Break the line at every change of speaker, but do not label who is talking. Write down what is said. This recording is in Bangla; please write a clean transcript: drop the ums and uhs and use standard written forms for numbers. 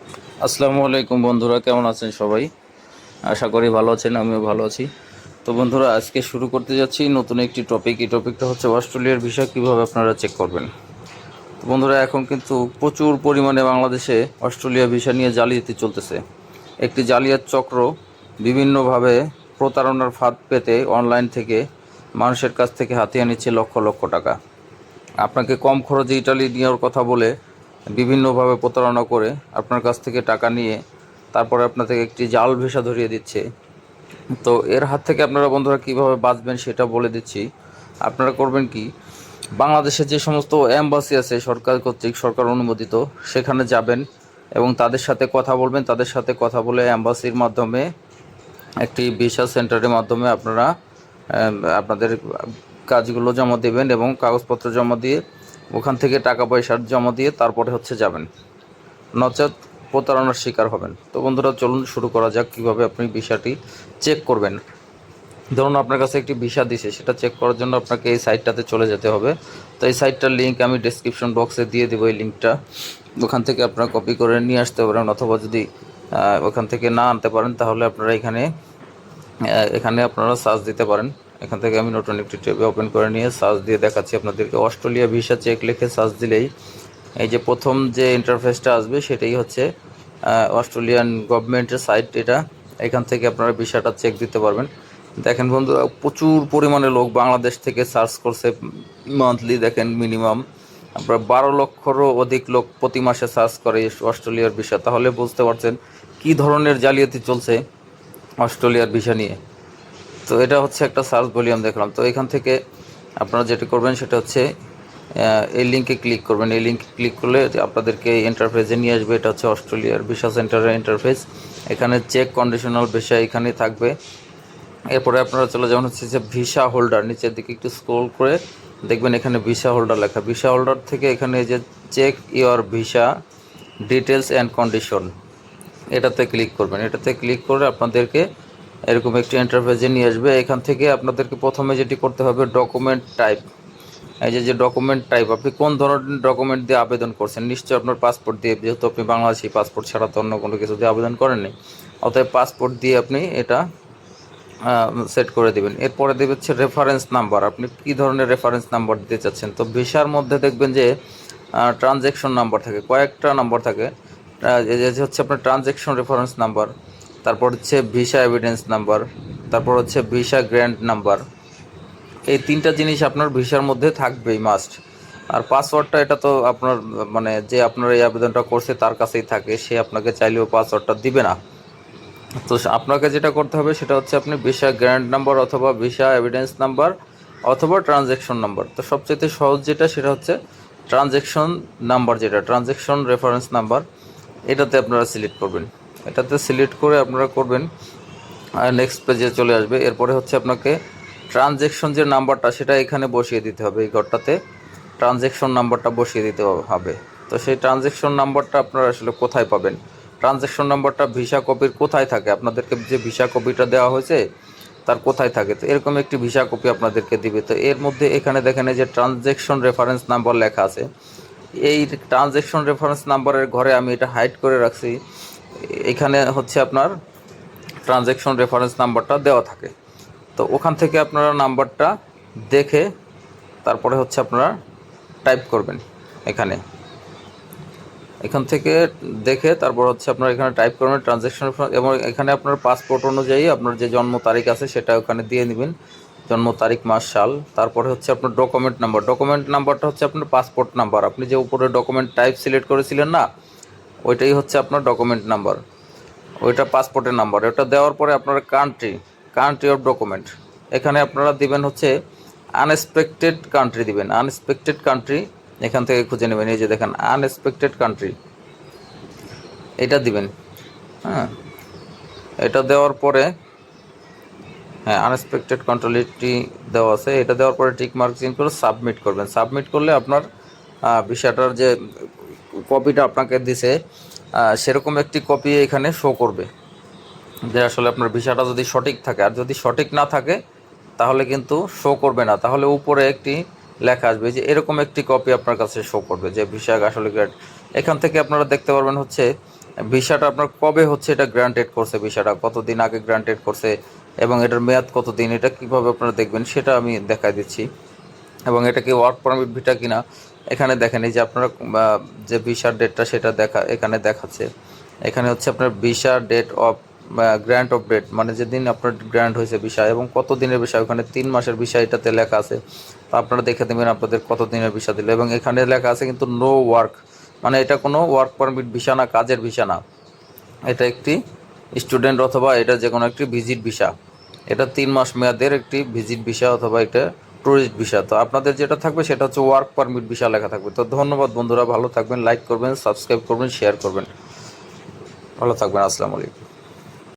আসসালামু আলাইকুম বন্ধুরা, কেমন আছেন সবাই? আশা করি ভালো আছেন, আমিও ভালো আছি। তো বন্ধুরা, আজকে শুরু করতে যাচ্ছি নতুন একটি টপিক। এই টপিকটা হচ্ছে অস্ট্রেলিয়ার ভিসা কীভাবে আপনারা চেক করবেন। তো বন্ধুরা, এখন কিন্তু প্রচুর পরিমাণে বাংলাদেশে অস্ট্রেলিয়া ভিসা নিয়ে জালিয়াতি চলতেছে। একটি জালিয়াত চক্র বিভিন্নভাবে প্রতারণার ফাঁদ পেতে অনলাইন থেকে মানুষের কাছ থেকে হাতিয়ে নিচ্ছে লক্ষ লক্ষ টাকা। আপনাকে কম খরচে ইটালি নেওয়ার কথা বলে বিভিন্নভাবে প্রতারণা করে আপনার কাছ থেকে টাকা নিয়ে তারপরে আপনাদের একটি জাল ভিসা ধরিয়ে দিচ্ছে। তো এর হাত থেকে আপনারা বন্ধুরা কীভাবে বাঁচবেন সেটা বলে দিচ্ছি। আপনারা করবেন কি, বাংলাদেশে যে সমস্ত অ্যাম্বাসি আছে সরকার কর্তৃক সরকার অনুমোদিত, সেখানে যাবেন এবং তাদের সাথে কথা বলবেন। তাদের সাথে কথা বলে অ্যাম্বাসির মাধ্যমে একটি ভিসা সেন্টারের মাধ্যমে আপনারা আপনাদের কাজগুলো জমা দেবেন এবং কাগজপত্র জমা দিয়ে ওখান থেকে টাকা পয়সা জমা দিয়ে তারপরে হচ্ছে যাবেন, নচেত প্রতারণার শিকার হবেন। তো বন্ধুরা, চলুন শুরু করা যাক কীভাবে আপনি ভিসাটি চেক করবেন। ধরুন আপনার কাছে একটি ভিসা দিছে, সেটা চেক করার জন্য আপনাকে এই সাইটটাতে চলে যেতে হবে। তো এই সাইটটার লিঙ্ক আমি ডেসক্রিপশন বক্সে দিয়ে দেবো। এই লিঙ্কটা ওখান থেকে আপনারা কপি করে নিয়ে আসতে পারেন, অথবা যদি ওখান থেকে না আনতে পারেন তাহলে আপনারা এখানে আপনারা সার্চ দিতে পারেন। এখান থেকে আমি নতুন একটি ট্যাবে ওপেন করে নিয়ে সার্চ দিয়ে দেখাচ্ছি আপনাদেরকে। অস্ট্রেলিয়া ভিসা চেক লিখে সার্চ দিলেই এই যে প্রথম যে ইন্টারফেসটা আসবে সেটাই হচ্ছে অস্ট্রেলিয়ান গভর্নমেন্টের সাইট। এটা এখান থেকে আপনারা ভিসাটা চেক দিতে পারবেন। দেখেন বন্ধুরা, প্রচুর পরিমাণে লোক বাংলাদেশ থেকে সার্চ করছে। মান্থলি দেখেন মিনিমাম আপনার 12 লক্ষেরও অধিক লোক প্রতি মাসে সার্চ করে অস্ট্রেলিয়ার ভিসা। তাহলে বুঝতে পারছেন কী ধরনের জালিয়াতি চলছে অস্ট্রেলিয়ার ভিসা নিয়ে। তো এটা হচ্ছে একটা সার্চ ভলিউম দেখলাম। তো এখান থেকে আপনারা যেটা করবেন সেটা হচ্ছে এই লিঙ্কে ক্লিক করবেন। এই লিঙ্কে ক্লিক করলে আপনাদেরকে ইন্টারফেসে নিয়ে আসবে। এটা হচ্ছে অস্ট্রেলিয়ার ভিসা সেন্টারের ইন্টারফেস। এখানে চেক কন্ডিশনাল ভিসা এখানেই থাকবে। এরপরে আপনারা চলে যাবেন হচ্ছে যে ভিসা হোল্ডার, নিচের দিকে একটু স্ক্রল করে দেখবেন এখানে ভিসা হোল্ডার লেখা। ভিসা হোল্ডার থেকে এখানে যে check your visa details and condition, এটাতে ক্লিক করবেন। এটাতে ক্লিক করে আপনাদেরকে এরকম একটি ইন্টারফেসে নিয়ে আসবে। এখান থেকে আপনাদেরকে প্রথমে যেটি করতে হবে ডকুমেন্ট টাইপ। এই যে ডকুমেন্ট টাইপ, আপনি কোন ধরনের ডকুমেন্ট দিয়ে আবেদন করছেন। নিশ্চয়ই আপনার পাসপোর্ট দিয়ে, যেহেতু আপনি বাংলাদেশি, পাসপোর্ট ছাড়া তো অন্য কোনো কিছু দিয়ে আবেদন করেননি। অতএব পাসপোর্ট দিয়ে আপনি এটা সেট করে দেবেন। এরপরে দেবে হচ্ছে রেফারেন্স নাম্বার, আপনি কী ধরনের রেফারেন্স নাম্বার দিতে চাচ্ছেন। তো ভিসার মধ্যে দেখবেন যে ট্রানজ্যাকশন নাম্বার থাকে, কয়েকটা নাম্বার থাকে। হচ্ছে আপনার ট্রানজ্যাকশন রেফারেন্স নাম্বার, তারপর হচ্ছে ভিসা এভিডেন্স নাম্বার, তারপর হচ্ছে ভিসা গ্র্যান্ট নাম্বার। এই তিনটা জিনিস আপনার ভিসার মধ্যে থাকবেই মাস্ট। আর পাসওয়ার্ডটা এটা তো আপনার মানে যে আপনার এই আবেদনটা করছে তার কাছেই থাকে, সে আপনাকে চাইলেও পাসওয়ার্ডটা দিবে না। তো আপনাকে যেটা করতে হবে সেটা হচ্ছে আপনি ভিসা গ্র্যান্ট নাম্বার অথবা ভিসা এভিডেন্স নাম্বার অথবা ট্রানজ্যাকশন নাম্বার। তো সবচেয়ে সহজ যেটা সেটা হচ্ছে ট্রানজ্যাকশন নাম্বার, যেটা ট্রানজ্যাকশন রেফারেন্স নাম্বার, এটাতে আপনারা সিলেক্ট করবেন। এটাতে সিলেক্ট করে আপনারা করবেন, নেক্সট পেজে চলে আসবে। এরপরে হচ্ছে আপনাকে ট্রানজ্যাকশন যে নাম্বারটা সেটা এখানে বসিয়ে দিতে হবে। এই ঘরটাতে ট্রানজ্যাকশন নাম্বারটা বসিয়ে দিতে হবে। তো সেই ট্রানজ্যাকশন নাম্বারটা আপনারা আসলে কোথায় পাবেন? ট্রানজ্যাকশন নাম্বারটা ভিসা কপির কোথায় থাকে? আপনাদেরকে যে ভিসা কপিটা দেওয়া হয়েছে তার কোথায় থাকে? তো এরকম একটি ভিসা কপি আপনাদেরকে দিবে। তো এর মধ্যে এখানে দেখেন যে ট্রানজ্যাকশন রেফারেন্স নাম্বার লেখা আছে। এই ট্রানজ্যাকশন রেফারেন্স নাম্বারের ঘরে আমি এটা হাইড করে রাখছি। এখানে হচ্ছে আপনার ট্রানজ্যাকশন রেফারেন্স নাম্বারটা দেওয়া থাকে। তো ওখান থেকে আপনারা নাম্বারটা দেখে তারপরে হচ্ছে আপনারা টাইপ করবেন। এখান থেকে দেখে তারপর হচ্ছে আপনারা এখানে টাইপ করবেন ট্রানজ্যাকশন, এবং এখানে আপনার পাসপোর্ট অনুযায়ী আপনার যে জন্ম তারিখ আছে সেটা ওখানে দিয়ে নেবেন, জন্ম তারিখ, মাস, সাল। তারপরে হচ্ছে আপনার ডকুমেন্ট নাম্বার। ডকুমেন্ট নাম্বারটা হচ্ছে আপনার পাসপোর্ট নাম্বার। আপনি যে উপরে ডকুমেন্ট টাইপ সিলেক্ট করেছিলেন না, ওইটাই হচ্ছে আপনার ডকুমেন্ট নাম্বার, ওইটা পাসপোর্টের নাম্বার। ওটা দেওয়ার পরে আপনার কান্ট্রি অফ ডকুমেন্ট, এখানে আপনারা দিবেন হচ্ছে আনএক্সপেক্টেড কান্ট্রি দিবেন। আনএক্সপেক্টেড কান্ট্রি এখান থেকে খুঁজে নেবেন। এই যে দেখেন আনএক্সপেক্টেড কান্ট্রি, এটা দিবেন। হ্যাঁ, এটা দেওয়ার পরে আনএক্সপেক্টেড কান্ট্রিটি দেওয়া আছে। এটা দেওয়ার পরে টিক মার্ক চিহ্ন করে সাবমিট করবেন। সাবমিট করলে আপনার ভিসাটার যে কপিটা আপনাকে দিছে সেরকম একটি কপি এখানে শো করবে যে আসলে আপনার ভিসাটা যদি সঠিক থাকে। আর যদি সঠিক না থাকে তাহলে কিন্তু শো করবে না। তাহলে উপরে একটি লেখা আসবে যে এরকম একটি কপি আপনার কাছে শো করবে যে ভিসা আসলে গ্রেড। এখান থেকে আপনারা দেখতে পারবেন হচ্ছে ভিসাটা আপনার কবে হচ্ছে এটা গ্রান্টেড করছে, ভিসাটা কতদিন আগে গ্রান্টেড করছে এবং এটার মেয়াদ কতদিন, এটা কীভাবে আপনারা দেখবেন সেটা আমি দেখাই দিচ্ছি। এবং এটা কি ওয়ার্ক পারমিট ভিসা কিনা এখানে দেখেন, এই যে আপনারা যে ভিসার ডেটটা সেটা এখানে দেখাচ্ছে। এখানে হচ্ছে আপনার visa date of grant of date, মানে যেদিন আপনার গ্র্যান্ট হয়েছে ভিসা এবং কত দিনের ভিসা, ওখানে 3 মাসের ভিসা এটাতে লেখা আছে। তো আপনারা দেখে দেবেন আপনাদের কত দিনের ভিসা দিল। এবং এখানে লেখা আছে কিন্তু নো ওয়ার্ক, মানে এটা কোনো ওয়ার্ক পারমিট ভিসা না, কাজের ভিসা না, এটা একটি স্টুডেন্ট অথবা এটা যে কোনো একটি ভিজিট ভিসা। এটা 3 মাস মেয়াদের একটি ভিজিট ভিসা অথবা এটা ট্যুরিস্ট ভিসা। তো আপনাদের যেটা থাকবে সেটা হচ্ছে ওয়ার্ক পারমিট ভিসা লেখা থাকবে। তো ধন্যবাদ বন্ধুরা, ভালো থাকবেন, লাইক করবেন, সাবস্ক্রাইব করবেন, শেয়ার করবেন, ভালো থাকবেন, আসসালামু আলাইকুম।